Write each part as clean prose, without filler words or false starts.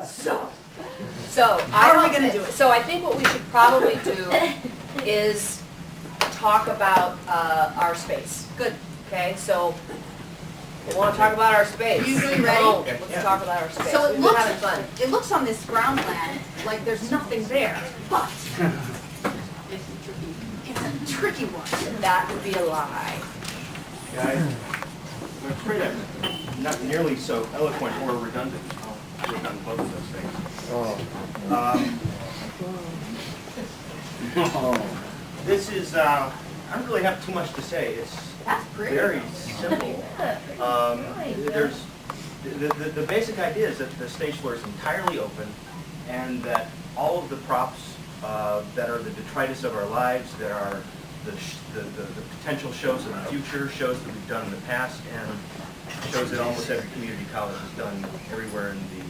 So How are we going to do it? So I think what we should probably do is talk about our space. Good. Okay, so we want to talk about our space. Usually ready? Come on, let's talk about our space. So We've been having fun. it looks on this ground plan like there's nothing there, but it's a tricky one. That would be a lie. Yeah, I'm afraid I'm not nearly so eloquent or redundant. I'll work on both of those things. This is, I don't really have too much to say. It's That's pretty. very simple. There's the basic idea is that the stage floor is entirely open, and that all of the props that are the detritus of our lives, that are the potential shows of the future, shows that we've done in the past, and shows that almost every community college has done everywhere in the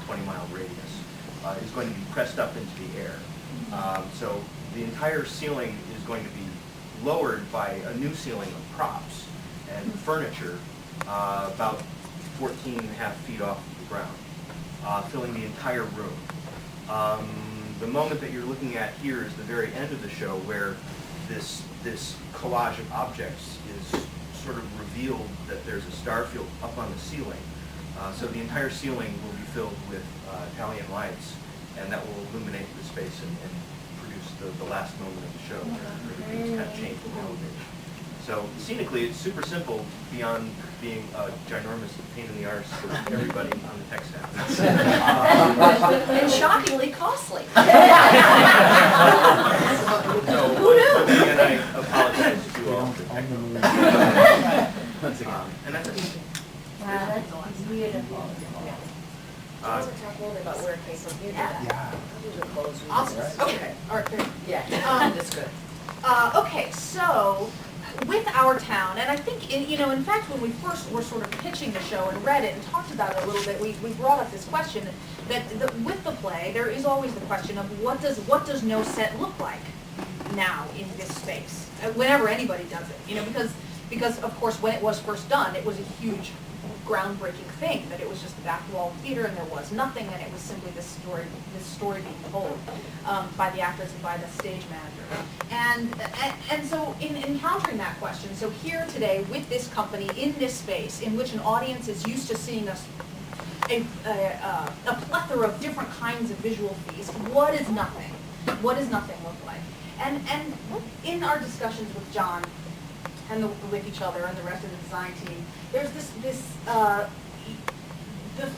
20-mile radius, is going to be pressed up into the air. So the entire ceiling is going to be lowered by a new ceiling of props and furniture about 14 and a half feet off the ground, filling the entire room. The moment that you're looking at here is the very end of the show, where this collage of objects is sort of revealed that there's a star field up on the ceiling. So the entire ceiling will be filled with Italian lights, and that will illuminate the space and produce the last moment of the show, where everything's kind of changed in elevation. So scenically, it's super simple beyond being a ginormous pain in the arse for everybody on the tech staff. And shockingly costly. So, Who knew? and I apologize to all the technical. And that's it. Wow, that's beautiful. Let's talk a little bit about where it came from. You do that. You do the clothes. Awesome. Okay. All right. Great. Yeah, that's good. Okay, so with our town, and I think, in fact, when we first were sort of pitching the show and read it and talked about it a little bit, we brought up this question that with the play, there is always the question of what does no set look like now in this space, whenever anybody does it, because of course when it was first done, it was a huge groundbreaking thing, that it was just the back wall of theater and there was nothing, and it was simply this story being told by the actors and by the stage manager. And so in encountering that question, so here today with this company in this space in which an audience is used to seeing us a plethora of different kinds of visual feast, what is nothing? What does nothing look like? And in our discussions with John and with each other and the rest of the design team, there's the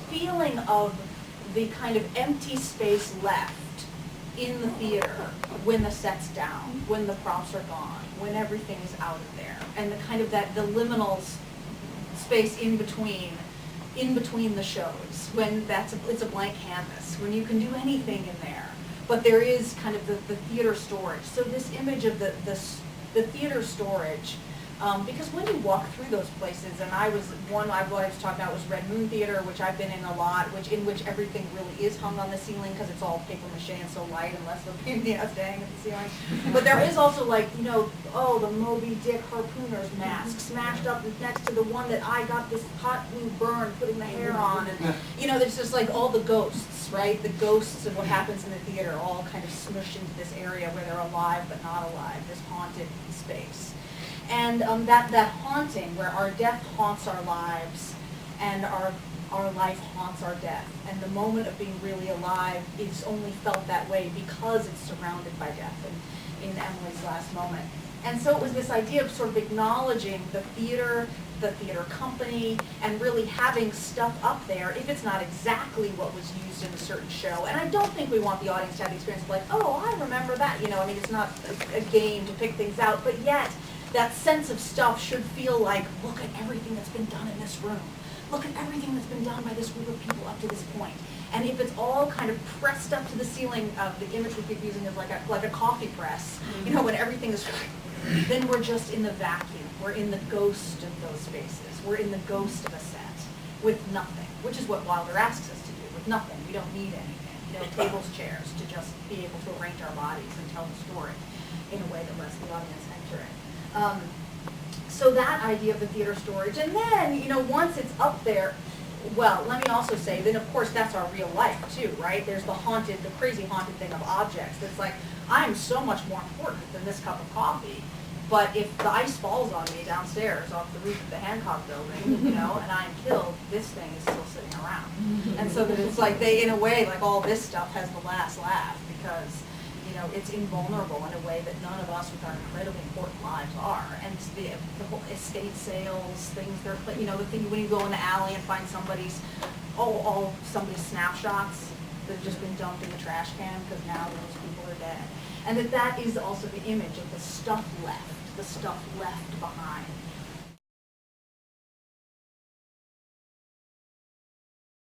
feeling of the kind of empty space left in the theater when the set's down, when the props are gone, when everything is out of there, and the kind of the liminal space in between the shows, when it's a blank canvas, when you can do anything in there, but there is kind of the theater storage. So this image of the theater storage. Because when you walk through those places, and I was talking about was Red Moon Theater, which I've been in a lot, in which everything really is hung on the ceiling because it's all paper mache and so light, unless the painting has to hang at the ceiling. But there is also the Moby Dick harpooner's mask smashed up next to the one that I got this hot glue burn putting the hair on, and there's just like all the ghosts, right? The ghosts of what happens in the theater all kind of smushed into this area where they're alive but not alive, this haunted space. And that haunting, where our death haunts our lives, and our life haunts our death, and the moment of being really alive is only felt that way because it's surrounded by death, in Emily's last moment. And so it was this idea of sort of acknowledging the theater company, and really having stuff up there, if it's not exactly what was used in a certain show. And I don't think we want the audience to have the experience of like, oh, I remember that. It's not a game to pick things out, but yet that sense of stuff should feel like, look at everything that's been done in this room. Look at everything that's been done by this group of people up to this point. And if it's all kind of pressed up to the ceiling, the image we keep using is like a coffee press, when everything is, then we're just in the vacuum. We're in the ghost of those spaces. We're in the ghost of a set with nothing, which is what Wilder asks us to do, with nothing. We don't need anything. Tables, chairs, to just be able to arrange our bodies and tell the story in a way that lets the audience enter it. So that idea of the theater storage, and then, once it's up there, Well, let me also say, then of course that's our real life too, right? There's the crazy haunted thing of objects. That's like, I'm so much more important than this cup of coffee. But if the ice falls on me downstairs off the roof of the Hancock building, you know, and I'm killed, this thing is still sitting around. And so that it's like they, in a way, like all this stuff has the last laugh because, you know, it's invulnerable in a way that none of us with our incredibly important lives are. And the whole estate sales, things, they're, you know, the thing when you go in the alley and find somebody's snapshots that have just been dumped in the trash can because now those people are dead. And that is also the image of the stuff left behind.